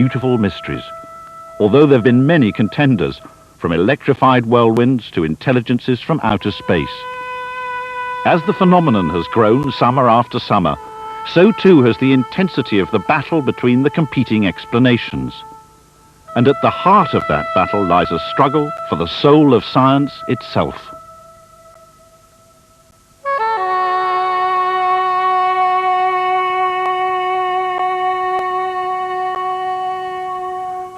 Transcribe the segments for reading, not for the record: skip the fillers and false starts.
beautiful mysteries, although there have been many contenders, from electrified whirlwinds to intelligences from outer space. As the phenomenon has grown summer after summer, so too has the intensity of the battle between the competing explanations. And at the heart of that battle lies a struggle for the soul of science itself.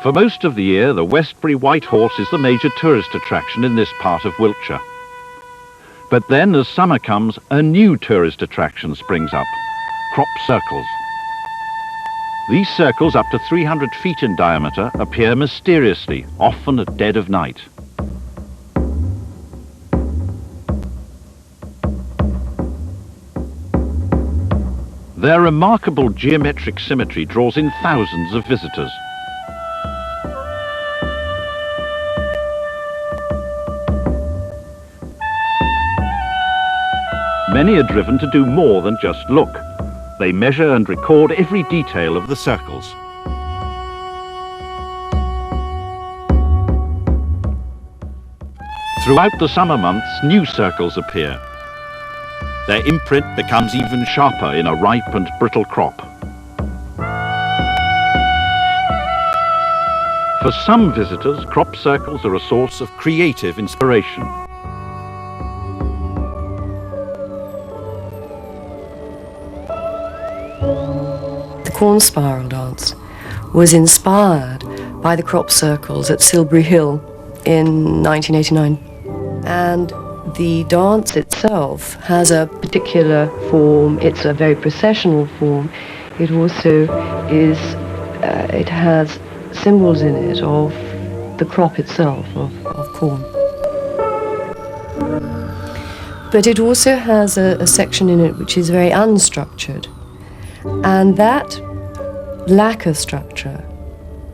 For most of the year, the Westbury White Horse is the major tourist attraction in this part of Wiltshire. But then, as summer comes, a new tourist attraction springs up: crop circles. These circles, up to 300 feet in diameter, appear mysteriously, often at dead of night. Their remarkable geometric symmetry draws in thousands of visitors. Many are driven to do more than just look. They measure and record every detail of the circles. Throughout the summer months, new circles appear. Their imprint becomes even sharper in a ripe and brittle crop. For some visitors, crop circles are a source of creative inspiration. The corn spiral dance was inspired by the crop circles at Silbury Hill in 1989. And the dance itself has a particular form. It's a very processional form. It also is, it has symbols in it of the crop itself, of corn. But it also has a section in it which is very unstructured. And that lack of structure,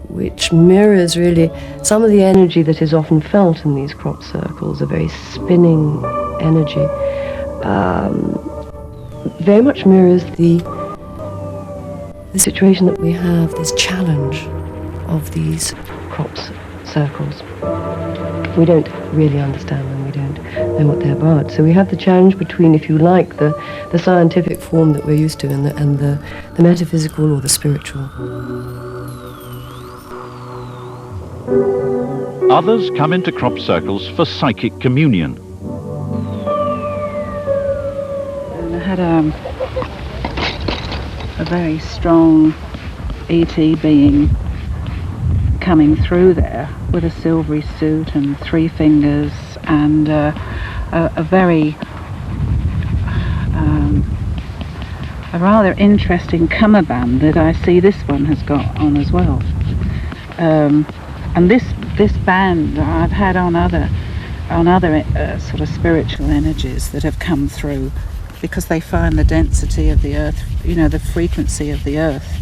which mirrors really some of the energy that is often felt in these crop circles, a very spinning energy, very much mirrors the situation that we have, this challenge of these crop circles. We don't really understand them, we don't know what they're about. So we have the challenge between, if you like, the scientific form that we're used to and the metaphysical or the spiritual. Others come into crop circles for psychic communion. And I had a very strong ET being coming through there with a silvery suit and 3 fingers and a very a rather interesting cummerbund that I see this one has got on as well. And this band I've had on other sort of spiritual energies that have come through, because they find the density of the earth, you know, the frequency of the earth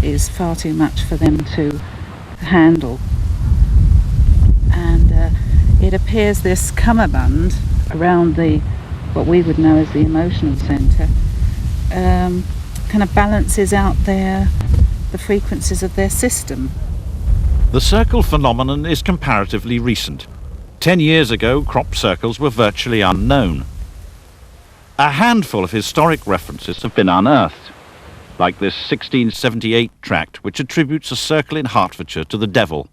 is far too much for them to handle. And it appears this cummerbund around what we would know as the emotional centre kind of balances out the frequencies of their system. The circle phenomenon is comparatively recent. 10 years ago, crop circles were virtually unknown. A handful of historic references have been unearthed, like this 1678 tract which attributes a circle in Hertfordshire to the devil.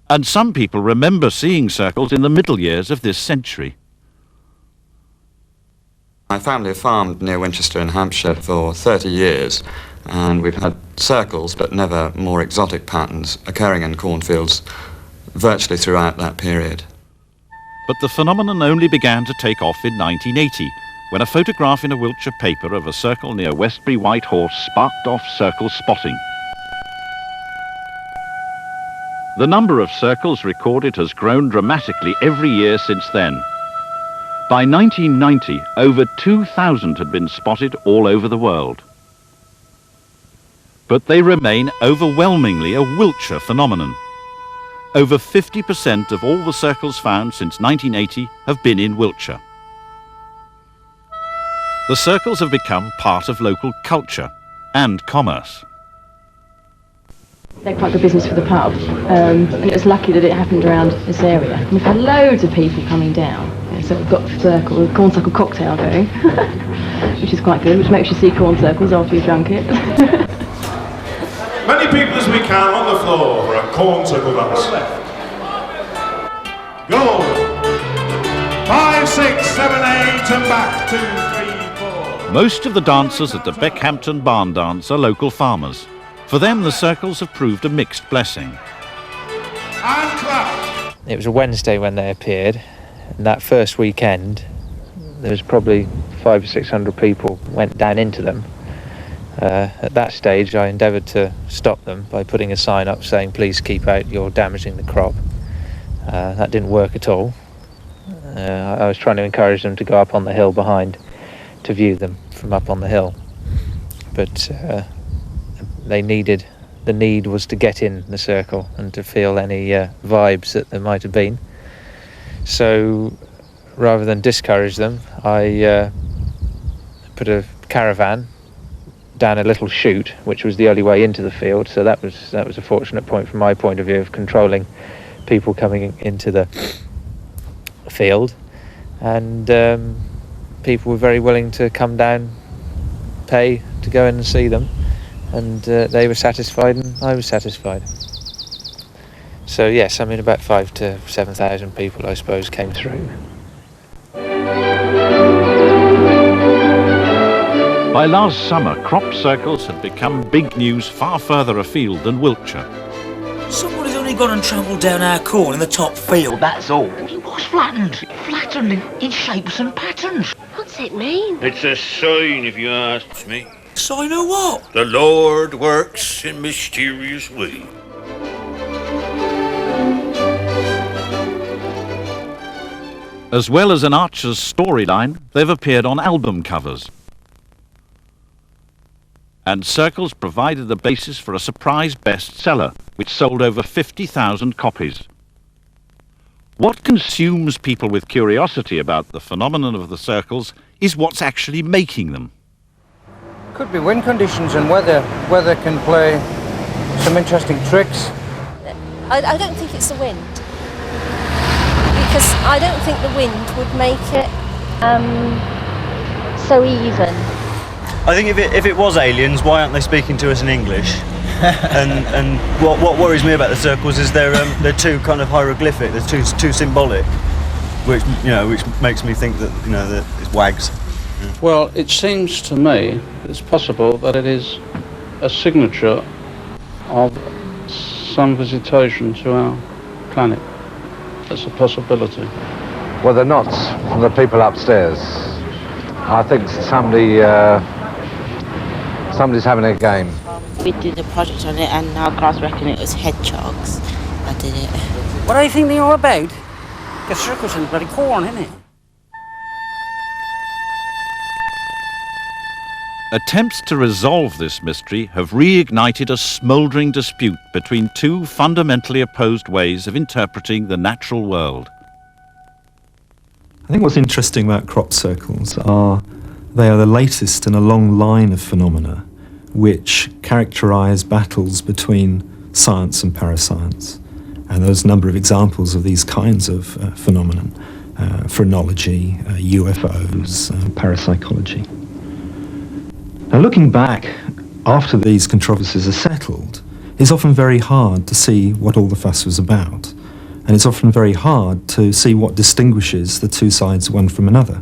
And some people remember seeing circles in the middle years of this century. My family have farmed near Winchester in Hampshire for 30 years, and we've had circles, but never more exotic patterns, occurring in cornfields virtually throughout that period. But the phenomenon only began to take off in 1980, when a photograph in a Wiltshire paper of a circle near Westbury White Horse sparked off circle spotting. The number of circles recorded has grown dramatically every year since then. By 1990, over 2,000 had been spotted all over the world. But they remain overwhelmingly a Wiltshire phenomenon. Over 50% of all the circles found since 1980 have been in Wiltshire. The circles have become part of local culture and commerce. They're quite good business for the pub, and it was lucky that it happened around this area. And we've had loads of people coming down. Yeah, so we've got the corn circle cocktail going, which is quite good, which makes you see corn circles after you've drunk it. Many people as we can on the floor for a corn circle dance. Go! 5, 6, 7, 8, and back. 2, 3, 4. Most of the dancers at the Beckhampton Barn Dance are local farmers. For them, the circles have proved a mixed blessing. And clap! It was a Wednesday when they appeared, and that first weekend, there was probably 500 or 600 people went down into them. At that stage, I endeavoured to stop them by putting a sign up saying, "Please keep out, you're damaging the crop." That didn't work at all. I was trying to encourage them to go up on the hill behind to view them from up on the hill. But the need was to get in the circle and to feel any vibes that there might have been. So rather than discourage them, I put a caravan down a little chute, which was the only way into the field. So that was a fortunate point from my point of view of controlling people coming into the field, and people were very willing to come down, pay to go in and see them, and they were satisfied and I was satisfied. So yes, I mean about 5,000 to 7,000 people, I suppose, came through. By last summer, crop circles had become big news far further afield than Wiltshire. Somebody's only gone and trampled down our corn in the top field, that's all. It was flattened in shapes and patterns. What's it mean? It's a sign, if you ask me. Sign of what? The Lord works in mysterious ways. As well as an Archer's storyline, they've appeared on album covers. And circles provided the basis for a surprise bestseller, which sold over 50,000 copies. What consumes people with curiosity about the phenomenon of the circles is what's actually making them. Could be wind conditions and weather. Weather can play some interesting tricks. I don't think it's the wind. Because I don't think the wind would make it so even. I think if it was aliens, why aren't they speaking to us in English? and what worries me about the circles is they're too kind of hieroglyphic. They're too symbolic, which makes me think that that it's wags. Well, it seems to me it's possible that it is a signature of some visitation to our planet. That's a possibility. Well, they're not from the people upstairs. I think somebody's having a game. We did a project on it and our class reckoned it was hedgehogs. I did it. What do you think they're all about? The circles and bloody corn, isn't it? Attempts to resolve this mystery have reignited a smouldering dispute between two fundamentally opposed ways of interpreting the natural world. I think what's interesting about crop circles are they are the latest in a long line of phenomena which characterise battles between science and parascience. And there's a number of examples of these kinds of phenomenon, phrenology, UFOs, parapsychology. Now, looking back after these controversies are settled, it's often very hard to see what all the fuss was about. And it's often very hard to see what distinguishes the two sides one from another.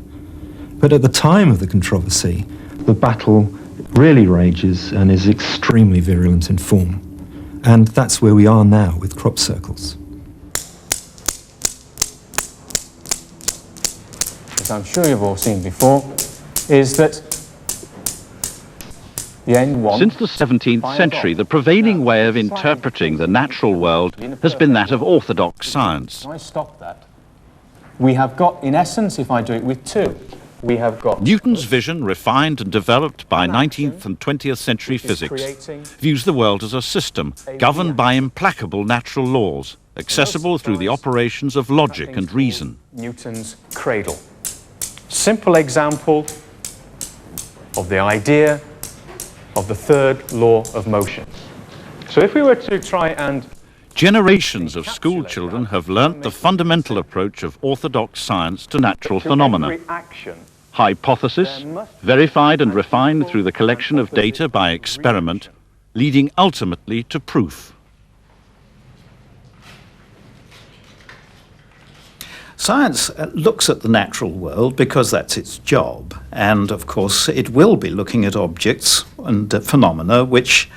But at the time of the controversy, the battle really rages and is extremely virulent in form. And that's where we are now with crop circles. As I'm sure you've all seen before, is that the end one... Since the 17th century, the prevailing way of interpreting the natural world has been that of orthodox science. I stop that. We have got, in essence, if I do it with two, we have got... Newton's vision, refined and developed by 19th and 20th century physics, views the world as a system governed by implacable natural laws, accessible through the operations of logic and reason. Newton's cradle. Simple example of the idea of the third law of motion. So if we were to try and... Generations of school children have learnt the fundamental approach of orthodox science to natural phenomena. Hypothesis, verified and refined through the collection of data by experiment, leading ultimately to proof. Science looks at the natural world because that's its job, and of course it will be looking at objects and phenomena which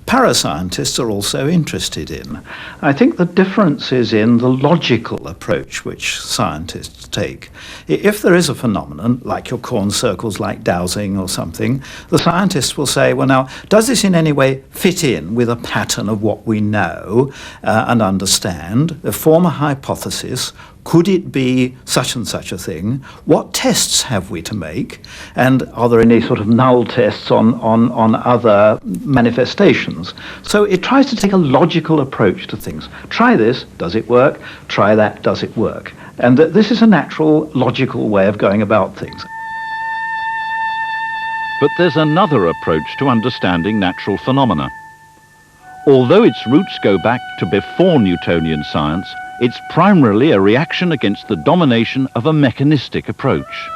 parascientists are also interested in. I think the difference is in the logical approach which scientists take. If there is a phenomenon, like your corn circles, like dowsing or something, the scientists will say, well now, does this in any way fit in with a pattern of what we know and understand? Form a hypothesis. Could it be such and such a thing? What tests have we to make? And are there any sort of null tests on other manifestations? So it tries to take a logical approach to things. Try this, does it work? Try that, does it work? And this is a natural, logical way of going about things. But there's another approach to understanding natural phenomena. Although its roots go back to before Newtonian science, it's primarily a reaction against the domination of a mechanistic approach.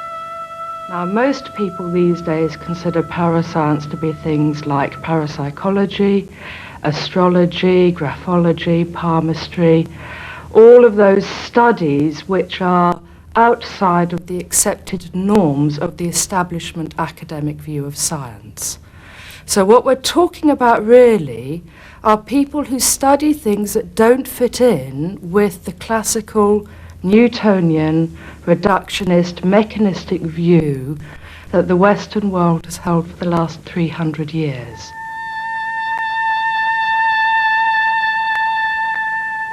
Now, most people these days consider parascience to be things like parapsychology, astrology, graphology, palmistry, all of those studies which are outside of the accepted norms of the establishment academic view of science. So what we're talking about really are people who study things that don't fit in with the classical Newtonian, reductionist, mechanistic view that the Western world has held for the last 300 years.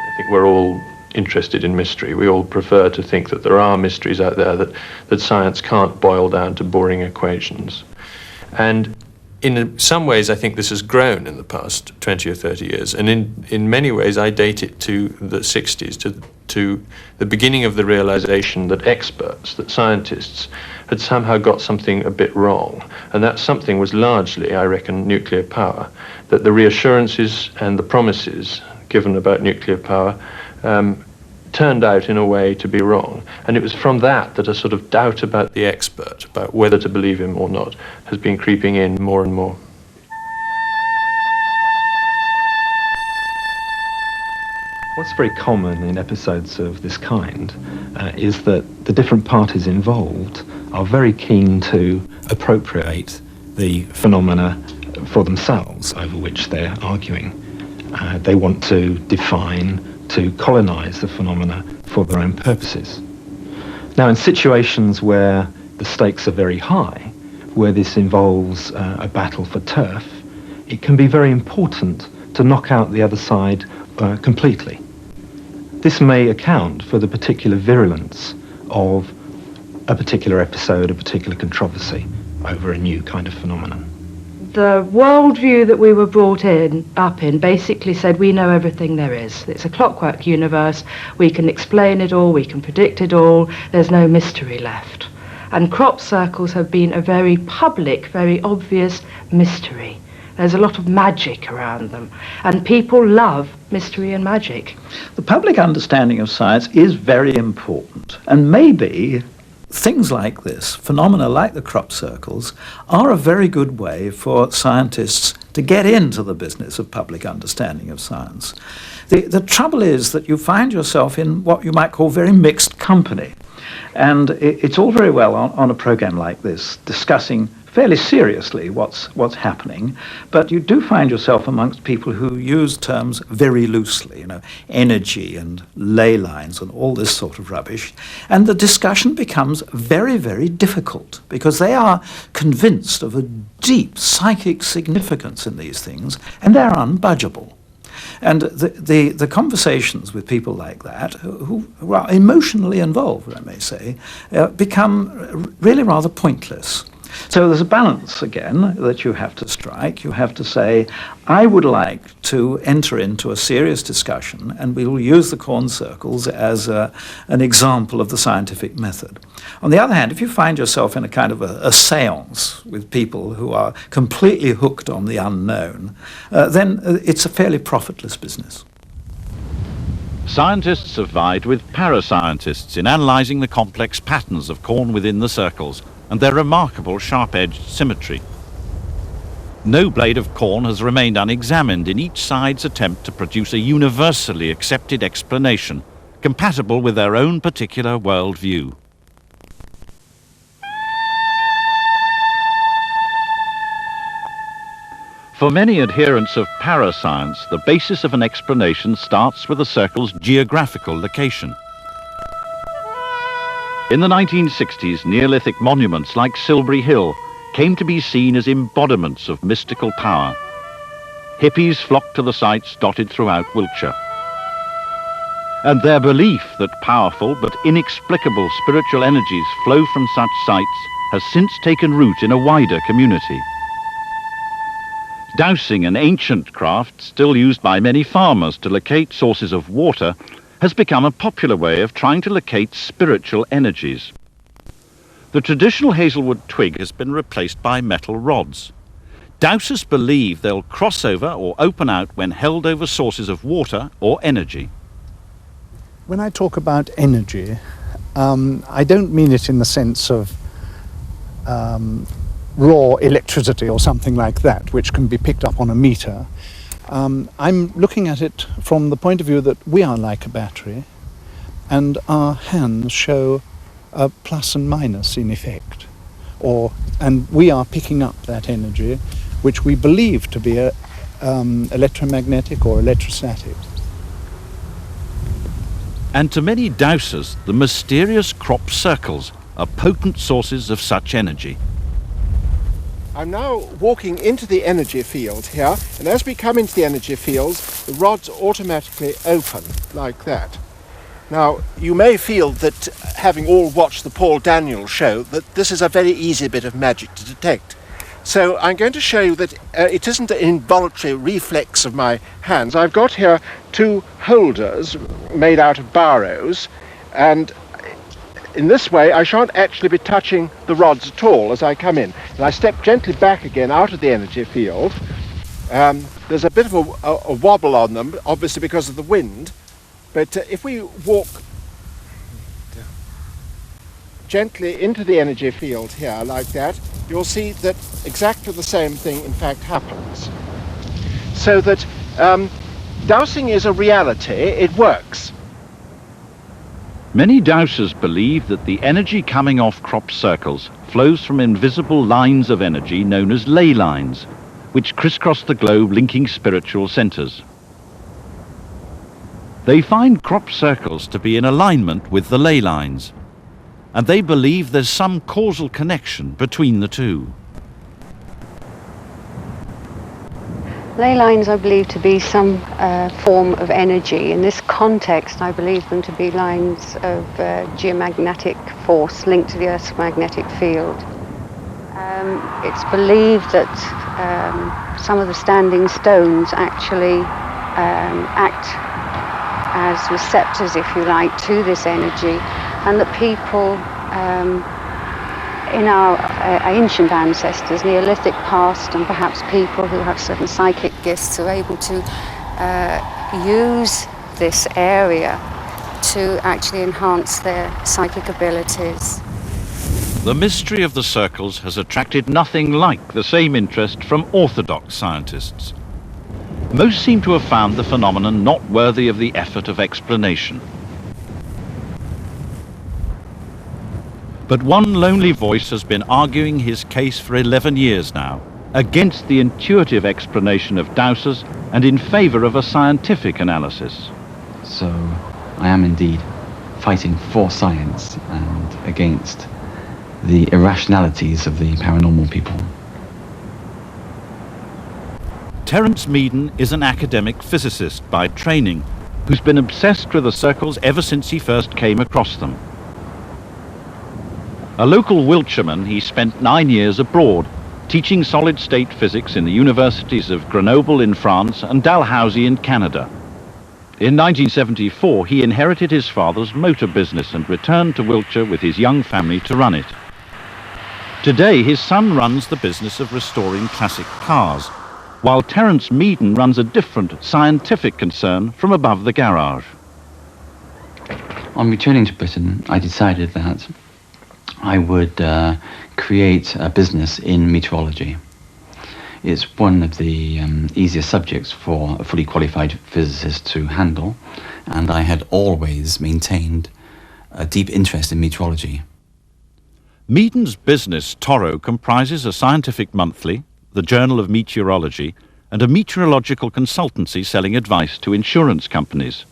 I think we're all interested in mystery. We all prefer to think that there are mysteries out there that science can't boil down to boring equations. And in some ways, I think this has grown in the past 20 or 30 years. And in many ways, I date it to the 60s, to the beginning of the realization that experts, that scientists, had somehow got something a bit wrong. And that something was largely, I reckon, nuclear power. That the reassurances and the promises given about nuclear power turned out in a way to be wrong. And it was from that a sort of doubt about the expert, about whether to believe him or not, has been creeping in more and more. What's very common in episodes of this kind is that the different parties involved are very keen to appropriate the phenomena for themselves over which they're arguing. They want to define, to colonize the phenomena for their own purposes. Now, in situations where the stakes are very high, where this involves a battle for turf, it can be very important to knock out the other side completely. This may account for the particular virulence of a particular episode, a particular controversy over a new kind of phenomenon. The worldview that we were brought up in basically said we know everything there is. It's a clockwork universe. We can explain it all. We can predict it all. There's no mystery left. And crop circles have been a very public, very obvious mystery. There's a lot of magic around them. And people love mystery and magic. The public understanding of science is very important. And maybe things like this, phenomena like the crop circles, are a very good way for scientists to get into the business of public understanding of science. The trouble is that you find yourself in what you might call very mixed company. And it's all very well on a program like this, discussing fairly seriously what's happening, but you do find yourself amongst people who use terms very loosely, energy and ley lines and all this sort of rubbish, and the discussion becomes very, very difficult because they are convinced of a deep psychic significance in these things, and they're unbudgeable. And the conversations with people like that, who are emotionally involved, I may say, become really rather pointless. So there's a balance again that you have to strike. You have to say, I would like to enter into a serious discussion, and we will use the corn circles as an example of the scientific method. On the other hand, if you find yourself in a kind of a séance with people who are completely hooked on the unknown, then it's a fairly profitless business. Scientists have vied with parascientists in analysing the complex patterns of corn within the circles and their remarkable sharp-edged symmetry. No blade of corn has remained unexamined in each side's attempt to produce a universally accepted explanation compatible with their own particular worldview. For many adherents of parascience, the basis of an explanation starts with a circle's geographical location. In the 1960s, Neolithic monuments like Silbury Hill came to be seen as embodiments of mystical power. Hippies flocked to the sites dotted throughout Wiltshire. And their belief that powerful but inexplicable spiritual energies flow from such sites has since taken root in a wider community. Dowsing, an ancient craft still used by many farmers to locate sources of water, has become a popular way of trying to locate spiritual energies. The traditional hazelwood twig has been replaced by metal rods. Dowsers believe they'll cross over or open out when held over sources of water or energy. When I talk about energy, I don't mean it in the sense of raw electricity or something like that, which can be picked up on a meter. I'm looking at it from the point of view that we are like a battery, and our hands show a plus and minus in effect, and we are picking up that energy, which we believe to be electromagnetic or electrostatic. And to many dowsers, the mysterious crop circles are potent sources of such energy. I'm now walking into the energy field here, and as we come into the energy fields, the rods automatically open like that. Now, you may feel that, having all watched the Paul Daniels show, that this is a very easy bit of magic to detect. So I'm going to show you that it isn't an involuntary reflex of my hands. I've got here two holders made out of barrows, and in this way I shan't actually be touching the rods at all as I come in. And I step gently back again out of the energy field. There's a bit of a wobble on them, obviously because of the wind, but if we walk gently into the energy field here like that, you'll see that exactly the same thing in fact happens. So that dowsing is a reality, it works. Many dowsers believe that the energy coming off crop circles flows from invisible lines of energy known as ley lines, which crisscross the globe linking spiritual centres. They find crop circles to be in alignment with the ley lines, and they believe there's some causal connection between the two. Ley lines I believe to be some form of energy. In this context, I believe them to be lines of geomagnetic force linked to the Earth's magnetic field. It's believed that some of the standing stones actually act as receptors, if you like, to this energy, and that people in our ancient ancestors, Neolithic past, and perhaps people who have certain psychic gifts are able to use this area to actually enhance their psychic abilities. The mystery of the circles has attracted nothing like the same interest from orthodox scientists. Most seem to have found the phenomenon not worthy of the effort of explanation. But one lonely voice has been arguing his case for 11 years now, against the intuitive explanation of dowsers and in favour of a scientific analysis. So I am indeed fighting for science and against the irrationalities of the paranormal people. Terence Meaden is an academic physicist by training, who's been obsessed with the circles ever since he first came across them. A local Wiltshireman, he spent 9 years abroad, teaching solid-state physics in the universities of Grenoble in France and Dalhousie in Canada. In 1974, he inherited his father's motor business and returned to Wiltshire with his young family to run it. Today, his son runs the business of restoring classic cars, while Terence Meaden runs a different scientific concern from above the garage. On returning to Britain, I decided that I would create a business in meteorology. It's one of the easier subjects for a fully qualified physicist to handle, and I had always maintained a deep interest in meteorology. Meaden's business, Toro, comprises a scientific monthly, the Journal of Meteorology, and a meteorological consultancy selling advice to insurance companies.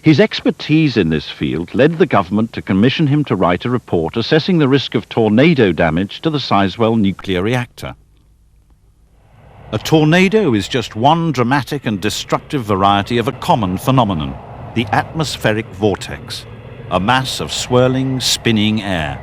His expertise in this field led the government to commission him to write a report assessing the risk of tornado damage to the Sizewell nuclear reactor. A tornado is just one dramatic and destructive variety of a common phenomenon, the atmospheric vortex, a mass of swirling, spinning air.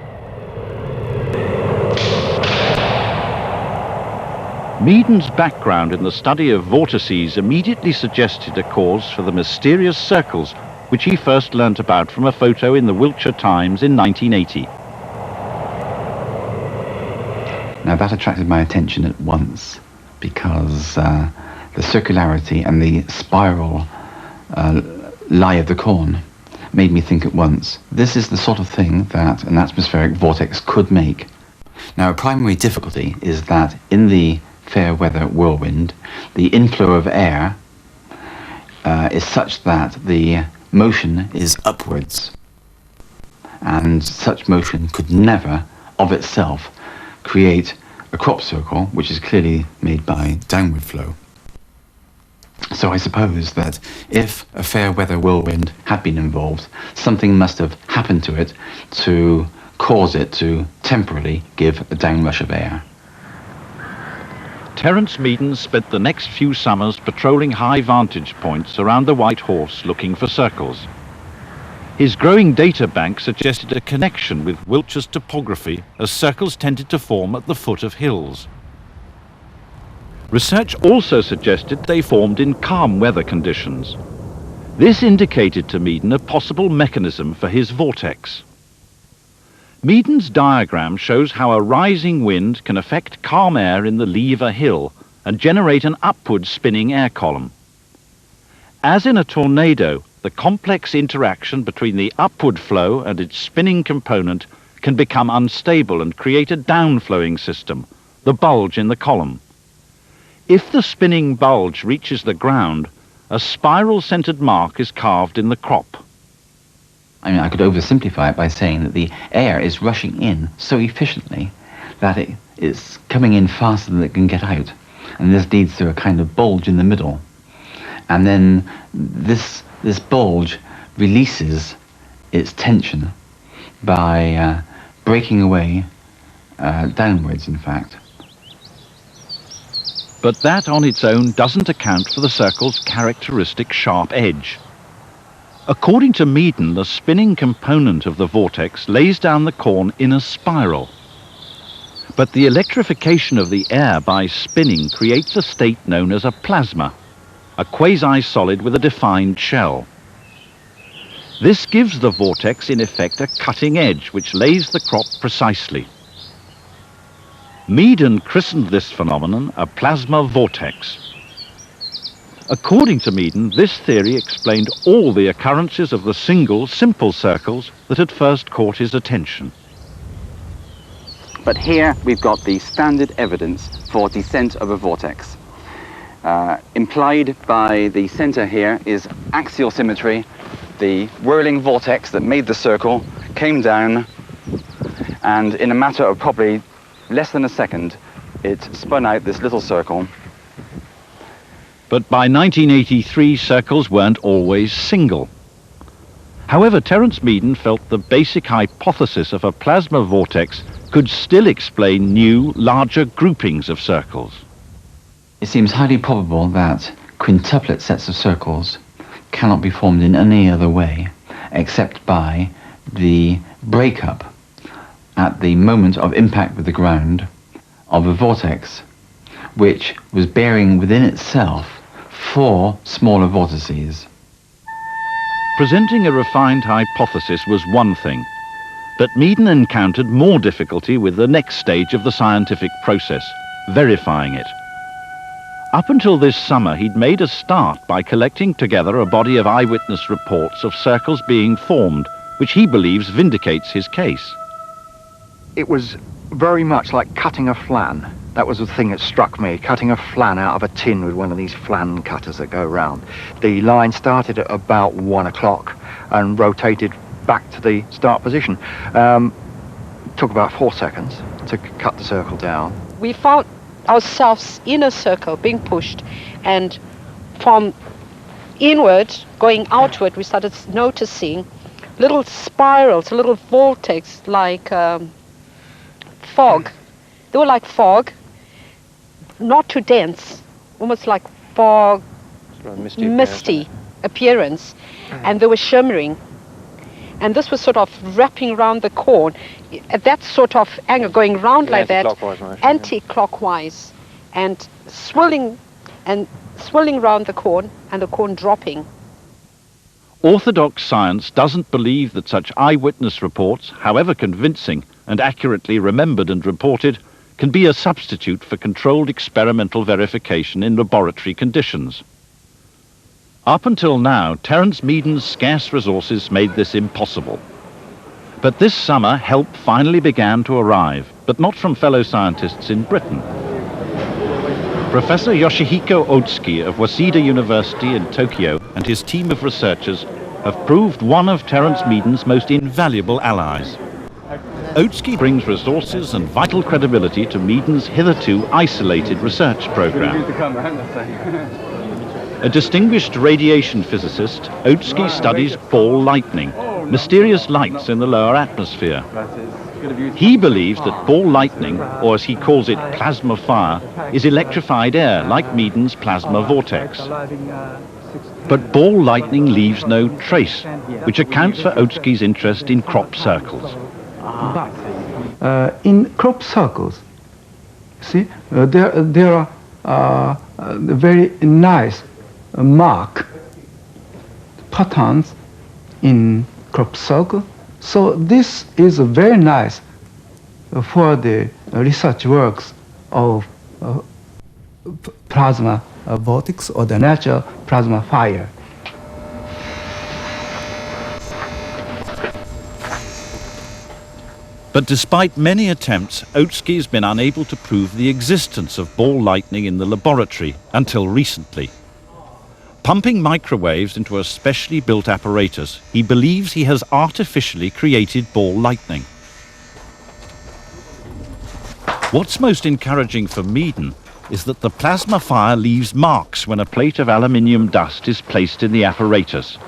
Meaden's background in the study of vortices immediately suggested a cause for the mysterious circles which he first learnt about from a photo in the Wiltshire Times in 1980. Now that attracted my attention at once because the circularity and the spiral lie of the corn made me think at once, this is the sort of thing that an atmospheric vortex could make. Now a primary difficulty is that in the fair weather whirlwind, the inflow of air is such that the motion is upwards, and such motion could never of itself create a crop circle which is clearly made by downward flow. So I suppose that if a fair weather whirlwind had been involved, something must have happened to it to cause it to temporarily give a downrush of air. Terence Meaden spent the next few summers patrolling high vantage points around the White Horse looking for circles. His growing data bank suggested a connection with Wiltshire's topography, as circles tended to form at the foot of hills. Research also suggested they formed in calm weather conditions. This indicated to Meaden a possible mechanism for his vortex. Meaden's diagram shows how a rising wind can affect calm air in the lee of a hill and generate an upward spinning air column. As in a tornado, the complex interaction between the upward flow and its spinning component can become unstable and create a downflowing system, the bulge in the column. If the spinning bulge reaches the ground, a spiral-centered mark is carved in the crop. I mean, I could oversimplify it by saying that the air is rushing in so efficiently that it is coming in faster than it can get out. And this leads to a kind of bulge in the middle. And then this bulge releases its tension by breaking away downwards, in fact. But that on its own doesn't account for the circle's characteristic sharp edge. According to Meaden, the spinning component of the vortex lays down the corn in a spiral. But the electrification of the air by spinning creates a state known as a plasma, a quasi-solid with a defined shell. This gives the vortex in effect a cutting edge which lays the crop precisely. Meaden christened this phenomenon a plasma vortex. According to Meaden, this theory explained all the occurrences of the single, simple circles that had first caught his attention. But here we've got the standard evidence for descent of a vortex. Implied by the center here is axial symmetry. The whirling vortex that made the circle came down, and in a matter of probably less than a second, it spun out this little circle. But by 1983, circles weren't always single. However, Terence Meaden felt the basic hypothesis of a plasma vortex could still explain new, larger groupings of circles. It seems highly probable that quintuplet sets of circles cannot be formed in any other way except by the breakup at the moment of impact with the ground of a vortex which was bearing within itself 4 smaller vortices. Presenting a refined hypothesis was one thing, but Meaden encountered more difficulty with the next stage of the scientific process, verifying it. Up until this summer, he'd made a start by collecting together a body of eyewitness reports of circles being formed, which he believes vindicates his case. It was very much like cutting a flan. That was the thing that struck me, cutting a flan out of a tin with one of these flan cutters that go round. The line started at about 1 o'clock and rotated back to the start position. Took about 4 seconds to cut the circle down. We found ourselves in a circle being pushed, and from inward going outward we started noticing little spirals, a little vortex like fog. They were like fog, not too dense, almost like fog, misty appearance, and they were shimmering. And this was sort of wrapping around the cone at that sort of angle, going round like that, anti-clockwise, and swirling round the cone, and the cone dropping. Orthodox science doesn't believe that such eyewitness reports, however convincing and accurately remembered and reported, can be a substitute for controlled experimental verification in laboratory conditions. Up until now, Terence Meaden's scarce resources made this impossible. But this summer, help finally began to arrive, but not from fellow scientists in Britain. Professor Yoshihiko Otsuki of Waseda University in Tokyo and his team of researchers have proved one of Terence Meaden's most invaluable allies. Otsuki brings resources and vital credibility to Meaden's hitherto isolated research program. A distinguished radiation physicist, Otsuki studies ball lightning, mysterious lights in the lower atmosphere. He believes that ball lightning, or as he calls it, plasma fire, is electrified air like Meaden's plasma vortex. But ball lightning leaves no trace, which accounts for Otsuki's interest in crop circles. But in crop circles, see, there are very nice mark patterns in crop circle. So this is very nice for the research works of plasma vortex or the natural plasma fire. But despite many attempts, Otsuki has been unable to prove the existence of ball lightning in the laboratory until recently. Pumping microwaves into a specially built apparatus, he believes he has artificially created ball lightning. What's most encouraging for Meaden is that the plasma fire leaves marks when a plate of aluminium dust is placed in the apparatus.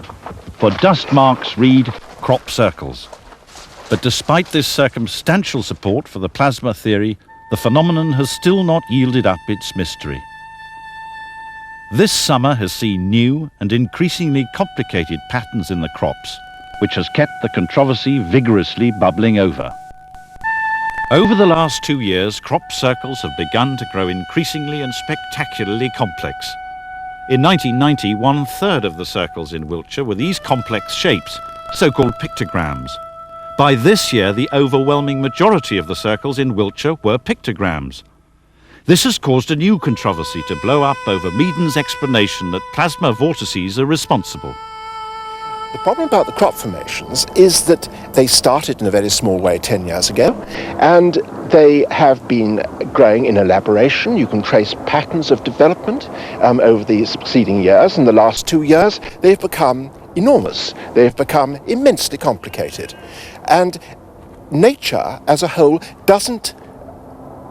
For dust marks read crop circles. But despite this circumstantial support for the plasma theory, the phenomenon has still not yielded up its mystery. This summer has seen new and increasingly complicated patterns in the crops, which has kept the controversy vigorously bubbling over. Over the last 2 years, crop circles have begun to grow increasingly and spectacularly complex. In 1990, 1/3 of the circles in Wiltshire were these complex shapes, so-called pictograms. By this year, the overwhelming majority of the circles in Wiltshire were pictograms. This has caused a new controversy to blow up over Meaden's explanation that plasma vortices are responsible. The problem about the crop formations is that they started in a very small way 10 years ago, and they have been growing in elaboration. You can trace patterns of development over the succeeding years. In the last 2 years, they've become enormous. They've become immensely complicated. And nature as a whole doesn't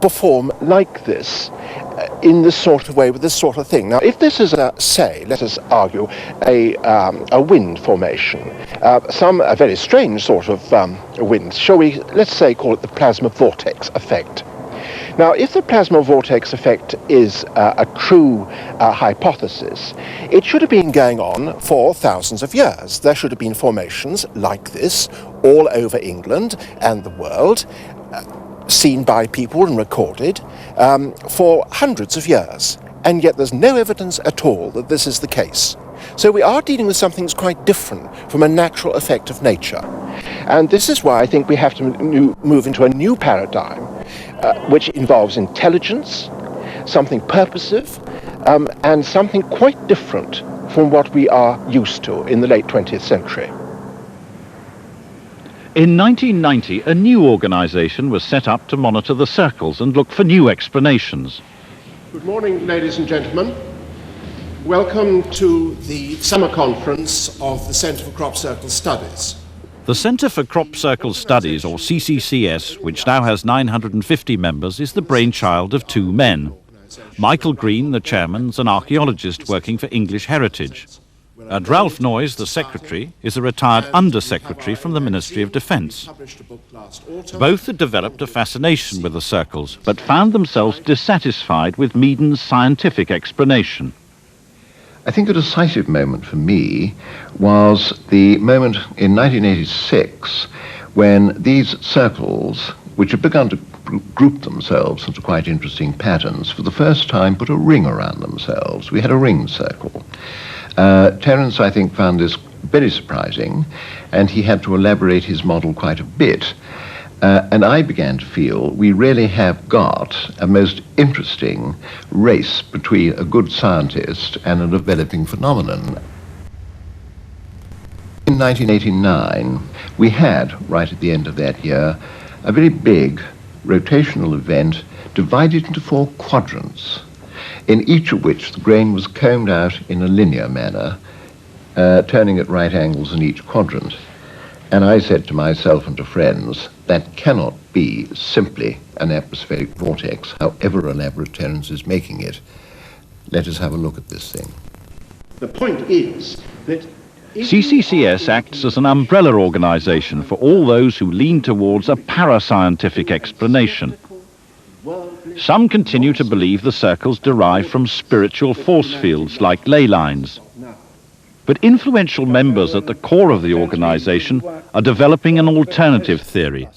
perform like this in this sort of way with this sort of thing. Now, if this is say, let us argue, a wind formation, a very strange sort of wind, let's say call it the plasma vortex effect. Now, if the plasma vortex effect is a true hypothesis, it should have been going on for thousands of years. There should have been formations like this all over England and the world, seen by people and recorded for hundreds of years. And yet there's no evidence at all that this is the case. So we are dealing with something that's quite different from a natural effect of nature. And this is why I think we have to move into a new paradigm, which involves intelligence, something purposive, and something quite different from what we are used to in the late 20th century. In 1990, a new organisation was set up to monitor the circles and look for new explanations. Good morning, ladies and gentlemen. Welcome to the summer conference of the Centre for Crop Circle Studies. The Centre for Crop Circle Studies, or CCCS, which now has 950 members, is the brainchild of two men. Michael Green, the chairman, is an archaeologist working for English Heritage. And Ralph Noyes, the secretary, is a retired under-secretary from the Ministry of Defence. Both had developed a fascination with the circles, but found themselves dissatisfied with Meaden's scientific explanation. I think a decisive moment for me was the moment in 1986 when these circles, which had begun to group themselves into quite interesting patterns, for the first time put a ring around themselves. We had a ring circle. Terence, I think, found this very surprising, and he had to elaborate his model quite a bit. And I began to feel we really have got a most interesting race between a good scientist and a developing phenomenon. In 1989, we had, right at the end of that year, a very big rotational event divided into 4 quadrants, in each of which the grain was combed out in a linear manner, turning at right angles in each quadrant. And I said to myself and to friends, that cannot be simply an atmospheric vortex, however elaborate Terence is making it. Let us have a look at this thing. The point is that CCCS acts as an umbrella organisation for all those who lean towards a parascientific explanation. Some continue to believe the circles derive from spiritual force fields like ley lines. But influential members at the core of the organisation are developing an alternative theory,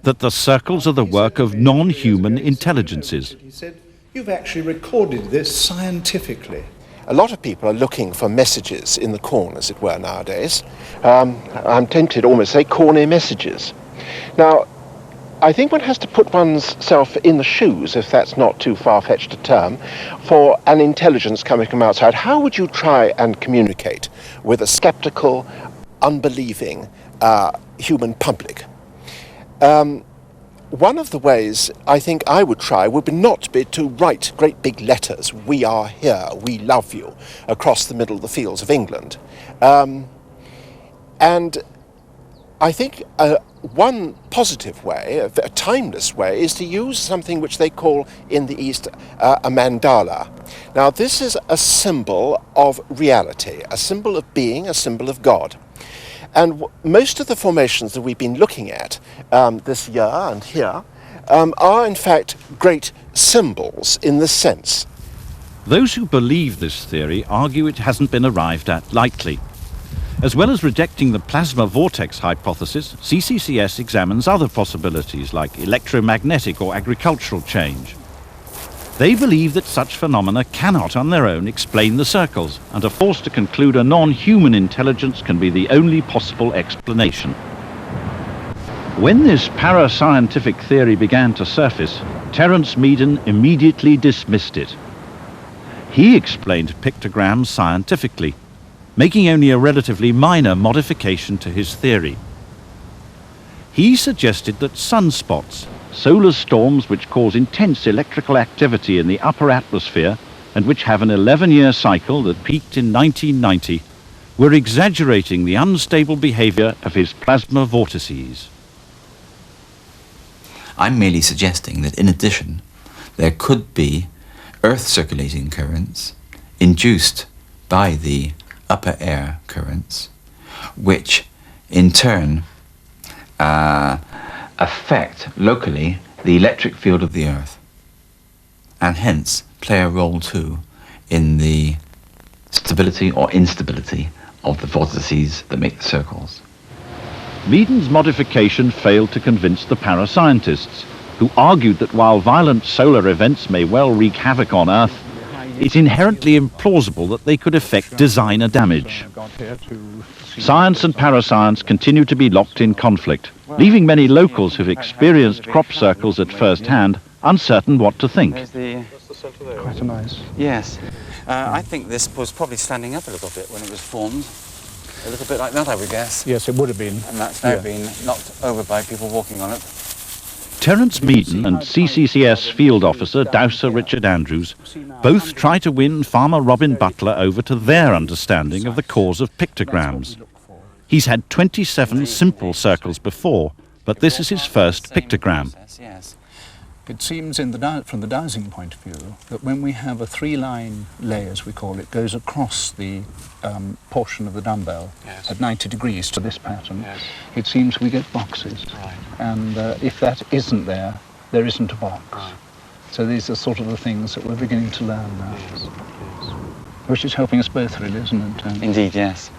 that the circles are the work of non-human intelligences. He said, you've actually recorded this scientifically. a lot of people are looking for messages in the corn, as it were, nowadays. I'm tempted almost to say corny messages. Now, I think one has to put one's self in the shoes, if that's not too far-fetched a term, for an intelligence coming from outside. How would you try and communicate with a skeptical, unbelieving human public? One of the ways I think I would try would not be to write great big letters, "We are here, we love you," across the middle of the fields of England. And I think one positive way, a timeless way, is to use something which they call in the East a mandala. Now, this is a symbol of reality, a symbol of being, a symbol of God. And most of the formations that we've been looking at this year and here are in fact great symbols in this sense. Those who believe this theory argue it hasn't been arrived at lightly. As well as rejecting the plasma vortex hypothesis, CCCS examines other possibilities like electromagnetic or agricultural change. They believe that such phenomena cannot on their own explain the circles and are forced to conclude a non-human intelligence can be the only possible explanation. When this parascientific theory began to surface, Terence Meaden immediately dismissed it. He explained pictograms scientifically, making only a relatively minor modification to his theory. He suggested that sunspots, solar storms which cause intense electrical activity in the upper atmosphere and which have an 11-year cycle that peaked in 1990, were exaggerating the unstable behavior of his plasma vortices. I'm merely suggesting that in addition, there could be Earth circulating currents induced by the upper air currents, which in turn affect locally the electric field of the Earth. and hence play a role too in the stability or instability of the vortices that make the circles. Meaden's modification failed to convince the parascientists, who argued that while violent solar events may well wreak havoc on Earth, it's inherently implausible that they could effect designer damage. Science and parascience continue to be locked in conflict, leaving many locals who've experienced crop circles at first hand uncertain what to think. Quite a nice. Yes. I think this was probably standing up a little bit when it was formed. A little bit like that, I would guess. Yes, it would have been. And that's now been knocked over by people walking on it. Terence Meaden and CCCS field officer Dowser Richard Andrews both try to win Farmer Robin Butler over to their understanding of the cause of pictograms. He's had 27 simple circles before, but this is his first pictogram. It seems from the dowsing point of view that when we have a three-line lay, as we call it, goes across the portion of the dumbbell at 90 degrees to this pattern, it seems we get boxes. And if that isn't there, there isn't a box. So these are sort of the things that we're beginning to learn now. Which is helping us both, really, isn't it? Indeed, yes.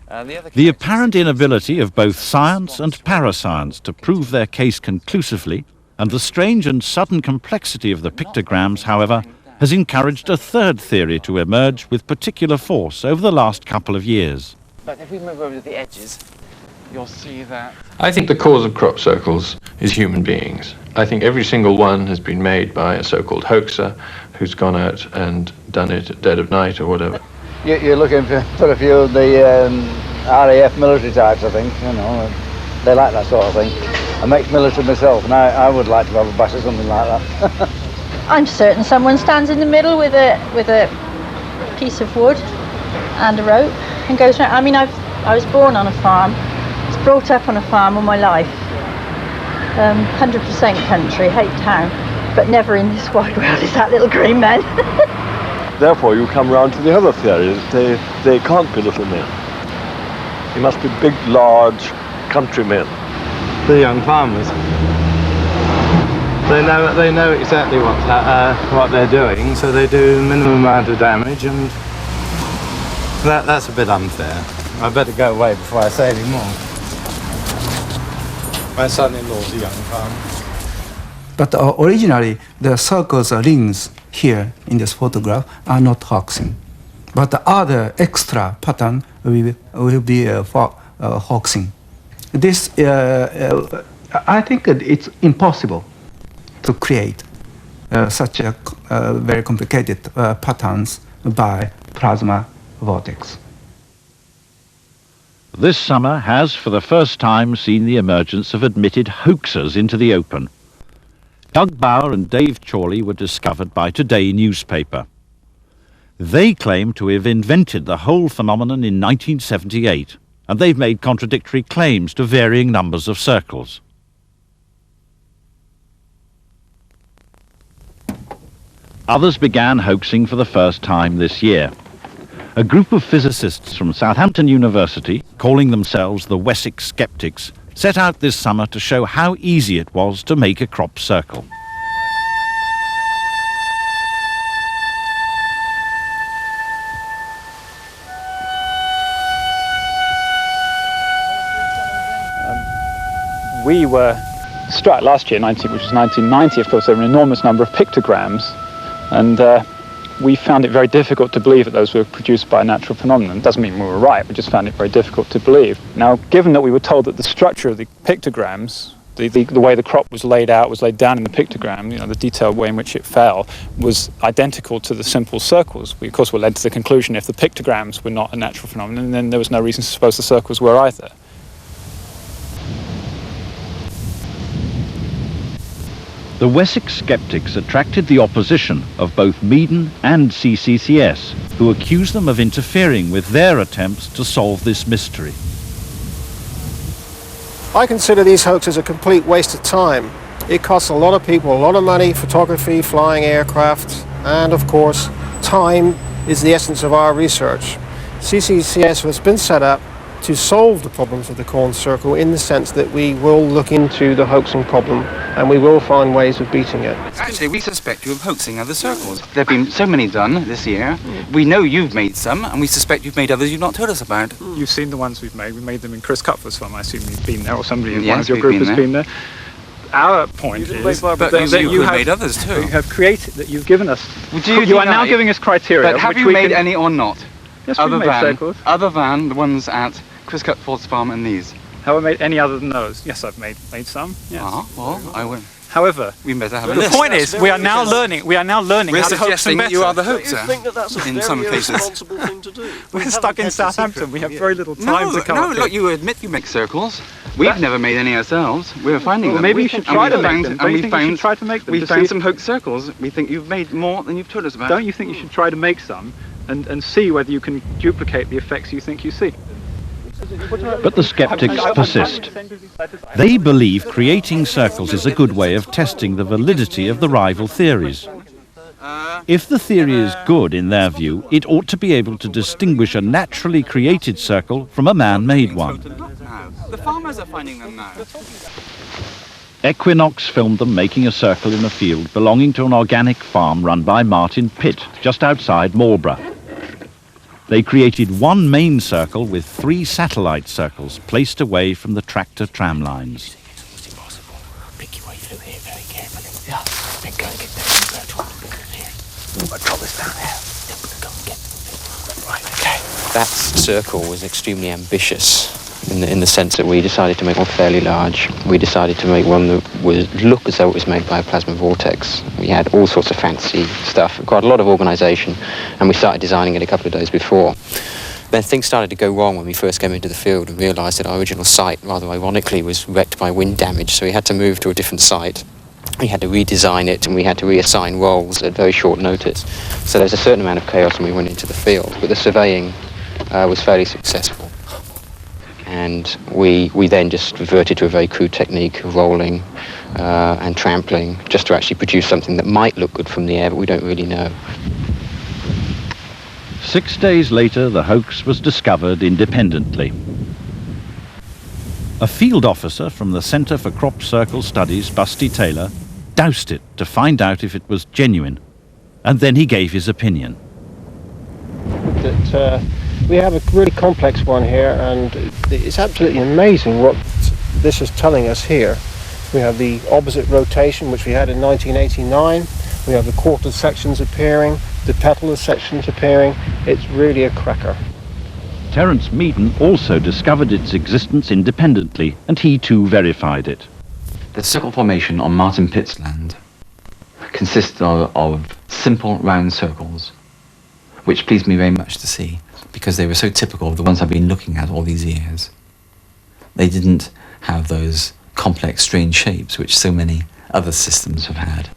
The apparent inability of both science and parascience to prove their case conclusively, and the strange and sudden complexity of the pictograms, however, has encouraged a third theory to emerge with particular force over the last couple of years. But if we move over to the edges, you'll see that... I think the cause of crop circles is human beings. I think every single one has been made by a so-called hoaxer who's gone out and done it at dead of night or whatever. You're looking for a few of the RAF military types, I think, you know. They like that sort of thing. I'm ex-military myself, and I would like to have a bash or something like that. I'm certain someone stands in the middle with a piece of wood and a rope and goes around. I mean, I was born on a farm. I was brought up on a farm all my life. 100% country, hate town, but never in this wide world is that little green man. Therefore, you come round to the other theory. They can't be little men. They must be big, large countrymen. The young farmers. They know exactly what they're doing, so they do the minimum amount of damage, and that's a bit unfair. I better go away before I say any more. My son-in-law's a young farmer. But originally, the circles or rings here in this photograph are not hoaxing. But the other extra pattern will be hoaxing. This, I think it's impossible to create such a very complicated patterns by plasma vortex. This summer has for the first time seen the emergence of admitted hoaxers into the open. Doug Bauer and Dave Chorley were discovered by Today newspaper. They claim to have invented the whole phenomenon in 1978, and they've made contradictory claims to varying numbers of circles. Others began hoaxing for the first time this year. A group of physicists from Southampton University, calling themselves the Wessex Skeptics, set out this summer to show how easy it was to make a crop circle. We were struck last year, which was 1990, of course, there were an enormous number of pictograms, and we found it very difficult to believe that those were produced by a natural phenomenon. It doesn't mean we were right, we just found it very difficult to believe. Now, given that we were told that the structure of the pictograms, the way the crop was laid out, was laid down in the pictogram, you know, the detailed way in which it fell, was identical to the simple circles. We, of course, were led to the conclusion if the pictograms were not a natural phenomenon, then there was no reason to suppose the circles were either. The Wessex Skeptics attracted the opposition of both Meaden and CCCS, who accused them of interfering with their attempts to solve this mystery. I consider these hoaxes a complete waste of time. It costs a lot of people a lot of money, photography, flying aircraft, and of course, time is the essence of our research. CCCS has been set up to solve the problems of the corn circle, in the sense that we will look into the hoaxing problem and we will find ways of beating it. Actually, we suspect you of hoaxing other circles. There have been so many done this year. We know you've made some, and we suspect you've made others you've not told us about. You've seen the ones we've made. We made them in Chris Cutler's farm. I assume you've been there, or somebody in one Yes, of your we've group been has there. been there. Our point is that you have made others too. You have created, that you've given us. Would you You are now deny- giving us criteria. But have which you we made can, any or not? Yes, we've made circles. Other than the ones at Chris Cutler's farm and these? Have I made any other than those? Yes, I've made some. Yes. Well, I will. However, we better have a the list. point is, we are now learning. We are now learning We're how to hoax them suggesting better. you are the hoaxer. You think that that's a in very some cases. irresponsible thing to do? We're stuck in Southampton. We have very little time to come No, up look, you admit you make circles. We've never made any ourselves. We're finding Well, them. maybe you should try to make them. Don't you we think you should try to make them? We to found see- some hoax circles. We think you've made more than you've told us about. Don't you think you should try to make some and see whether you can duplicate the effects you think you see? But the skeptics persist. They believe creating circles is a good way of testing the validity of the rival theories. If the theory is good in their view, it ought to be able to distinguish a naturally created circle from a man-made one. The farmers are finding them now. Equinox filmed them making a circle in a field belonging to an organic farm run by Martin Pitt, just outside Marlborough. They created one main circle with 3 satellite circles placed away from the tractor tram lines. Pick your way through here very carefully. Yeah. Then go and get that bird one. Here. We've got trolleys down there. Then we'll go and get them. Right, okay. That circle was extremely ambitious in the sense that we decided to make one fairly large. We decided to make one that would look as though it was made by a plasma vortex. We had all sorts of fancy stuff, quite a lot of organisation, and we started designing it a couple of days before. Then things started to go wrong when we first came into the field and realised that our original site, rather ironically, was wrecked by wind damage, so we had to move to a different site. We had to redesign it and we had to reassign roles at very short notice. So there was a certain amount of chaos when we went into the field, but the surveying was fairly successful. And we then just reverted to a very crude technique of rolling and trampling, just to actually produce something that might look good from the air, but we don't really know. 6 days later, the hoax was discovered independently. A field officer from the Centre for Crop Circle Studies, Busty Taylor, doused it to find out if it was genuine, and then he gave his opinion. That we have a really complex one here, and it's absolutely amazing what this is telling us here. We have the opposite rotation, which we had in 1989. We have the quarter sections appearing, the petalous sections appearing. It's really a cracker. Terence Meaden also discovered its existence independently, and he too verified it. The circle formation on Martin Pitt's land consists of simple round circles, which pleased me very much to see, because they were so typical of the ones I've been looking at all these years. They didn't have those complex, strange shapes which so many other systems have had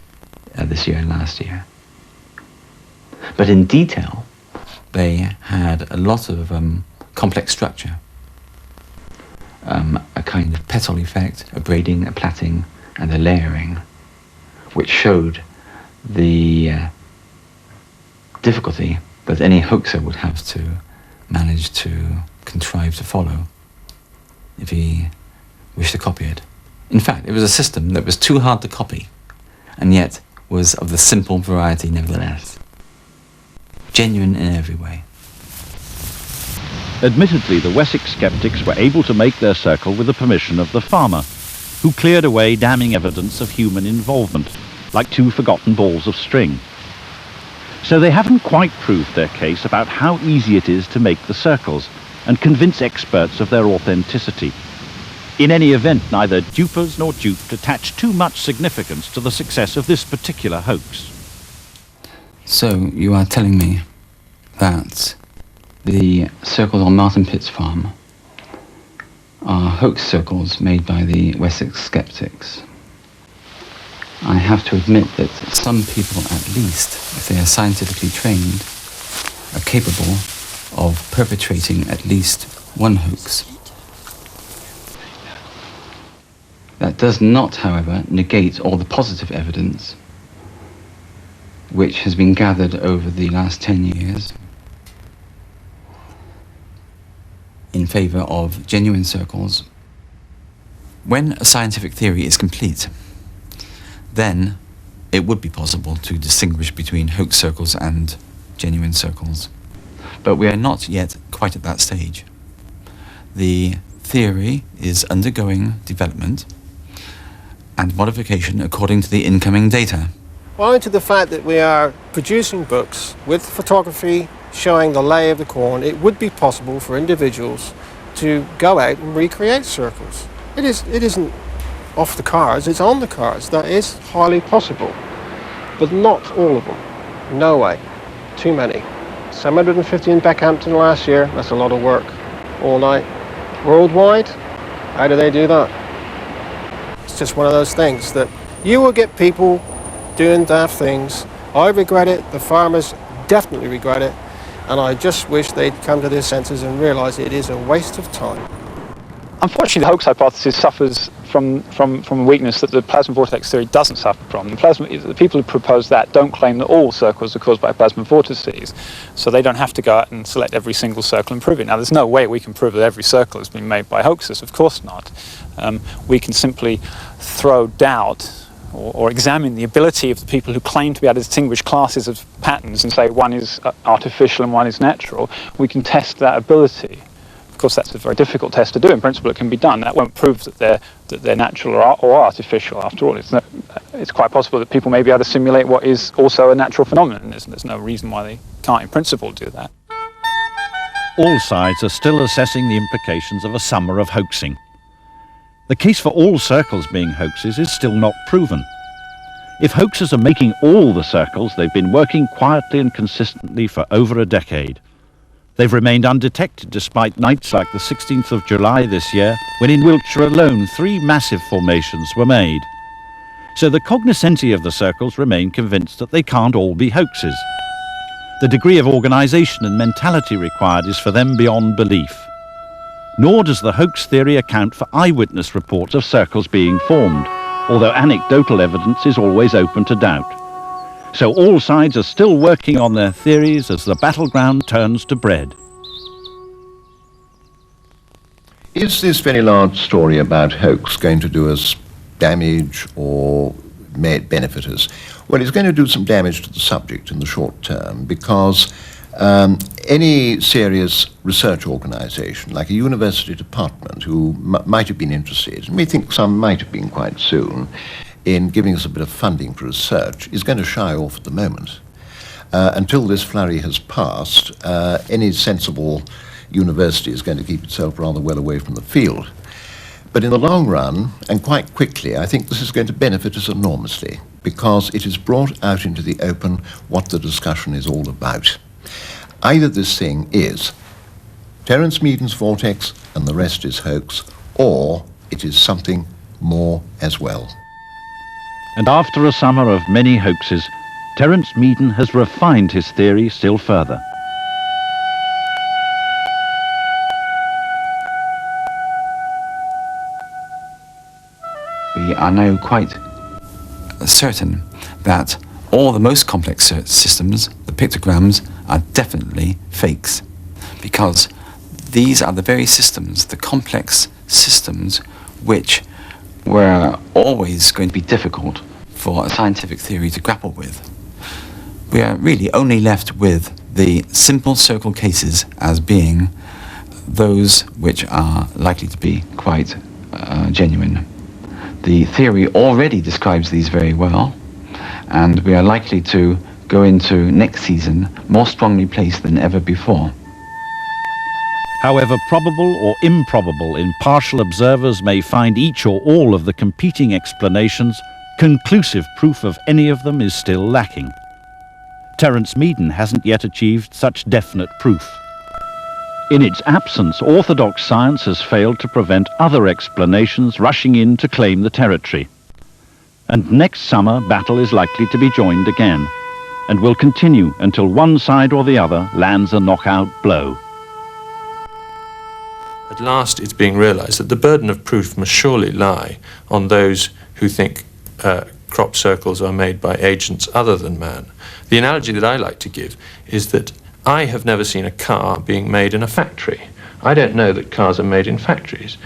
this year and last year. But in detail, they had a lot of complex structure. A kind of petal effect, a braiding, a plaiting, and a layering, which showed the difficulty that any hoaxer would have to manage to contrive to follow if he wished to copy it. In fact, it was a system that was too hard to copy, and yet was of the simple variety nevertheless. Genuine in every way. Admittedly, the Wessex skeptics were able to make their circle with the permission of the farmer, who cleared away damning evidence of human involvement, like 2 forgotten balls of string. So they haven't quite proved their case about how easy it is to make the circles and convince experts of their authenticity. In any event, neither dupers nor duped attach too much significance to the success of this particular hoax. So you are telling me that the circles on Martin Pitt's farm are hoax circles made by the Wessex skeptics. I have to admit that some people, at least, if they are scientifically trained, are capable of perpetrating at least one hoax. That does not, however, negate all the positive evidence which has been gathered over the last 10 years in favour of genuine circles. When a scientific theory is complete, then it would be possible to distinguish between hoax circles and genuine circles. But we are not yet quite at that stage. The theory is undergoing development and modification according to the incoming data. Owing to the fact that we are producing books with photography showing the lay of the corn, it would be possible for individuals to go out and recreate circles. It isn't off the cards, it's on the cards. That is highly possible, but not all of them. No way. Too many. 750 in Beckhampton last year, that's a lot of work. All night. Worldwide, how do they do that? It's just one of those things that you will get people doing daft things. I regret it, the farmers definitely regret it, and I just wish they'd come to their senses and realise it is a waste of time. Unfortunately, the hoax hypothesis suffers from a weakness that the plasma vortex theory doesn't suffer from. The people who propose that don't claim that all circles are caused by plasma vortices, so they don't have to go out and select every single circle and prove it. Now, there's no way we can prove that every circle has been made by hoaxes, of course not. We can simply throw doubt or examine the ability of the people who claim to be able to distinguish classes of patterns and say one is artificial and one is natural. We can test that ability. Of course, that's a very difficult test to do. In principle, it can be done. That won't prove that they're natural or artificial. After all, it's quite possible that people may be able to simulate what is also a natural phenomenon. There's no reason why they can't, in principle, do that. All sides are still assessing the implications of a summer of hoaxing. The case for all circles being hoaxes is still not proven. If hoaxers are making all the circles, they've been working quietly and consistently for over a decade. They've remained undetected despite nights like the 16th of July this year, when in Wiltshire alone 3 massive formations were made. So the cognoscenti of the circles remain convinced that they can't all be hoaxes. The degree of organisation and mentality required is for them beyond belief. Nor does the hoax theory account for eyewitness reports of circles being formed, although anecdotal evidence is always open to doubt. So all sides are still working on their theories as the battleground turns to bread. Is this very large story about hoax going to do us damage or benefit us? Well, it's going to do some damage to the subject in the short term, because any serious research organisation, like a university department, who might have been interested, and we think some might have been quite soon, in giving us a bit of funding for research, is going to shy off at the moment. Until this flurry has passed, any sensible university is going to keep itself rather well away from the field. But in the long run, and quite quickly, I think this is going to benefit us enormously, because it has brought out into the open what the discussion is all about. Either this thing is Terence Meaden's vortex and the rest is hoax, or it is something more as well. And after a summer of many hoaxes, Terence Meaden has refined his theory still further. We are now quite certain that all the most complex systems, the pictograms, are definitely fakes, because these are the very systems, the complex systems, which were always going to be difficult for a scientific theory to grapple with. We are really only left with the simple circle cases as being those which are likely to be quite genuine. The theory already describes these very well, and we are likely to go into next season more strongly placed than ever before. However probable or improbable impartial observers may find each or all of the competing explanations, conclusive proof of any of them is still lacking. Terence Meaden hasn't yet achieved such definite proof. In its absence, orthodox science has failed to prevent other explanations rushing in to claim the territory. And next summer, battle is likely to be joined again, and will continue until one side or the other lands a knockout blow. At last it's being realised that the burden of proof must surely lie on those who think crop circles are made by agents other than man. The analogy that I like to give is that I have never seen a car being made in a factory. I don't know that cars are made in factories.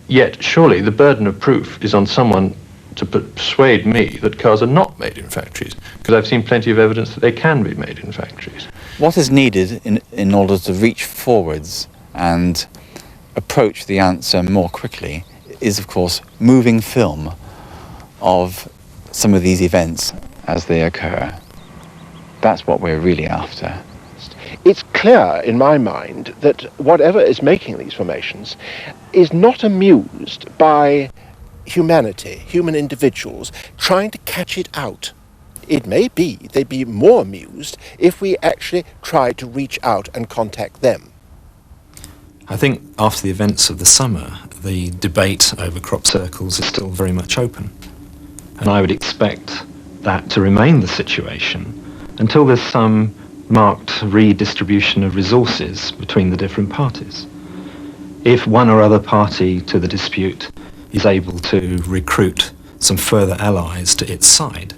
Yet, surely, the burden of proof is on someone to persuade me that cars are not made in factories, because I've seen plenty of evidence that they can be made in factories. What is needed in order to reach forwards and approach the answer more quickly is, of course, moving film of some of these events as they occur. That's what we're really after. It's clear in my mind that whatever is making these formations is not amused by humanity, human individuals, trying to catch it out. It may be they'd be more amused if we actually tried to reach out and contact them. I think after the events of the summer, the debate over crop circles is still very much open. And I would expect that to remain the situation until there's some marked redistribution of resources between the different parties. If one or other party to the dispute is able to recruit some further allies to its side,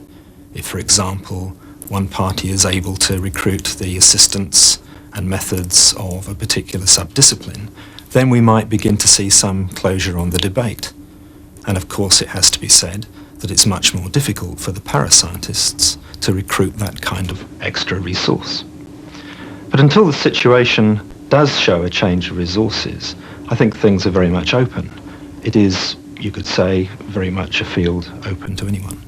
if, for example, one party is able to recruit the assistance and methods of a particular subdiscipline, then we might begin to see some closure on the debate. And of course it has to be said that it's much more difficult for the parascientists to recruit that kind of extra resource. But until the situation does show a change of resources, I think things are very much open. It is, you could say, very much a field open to anyone.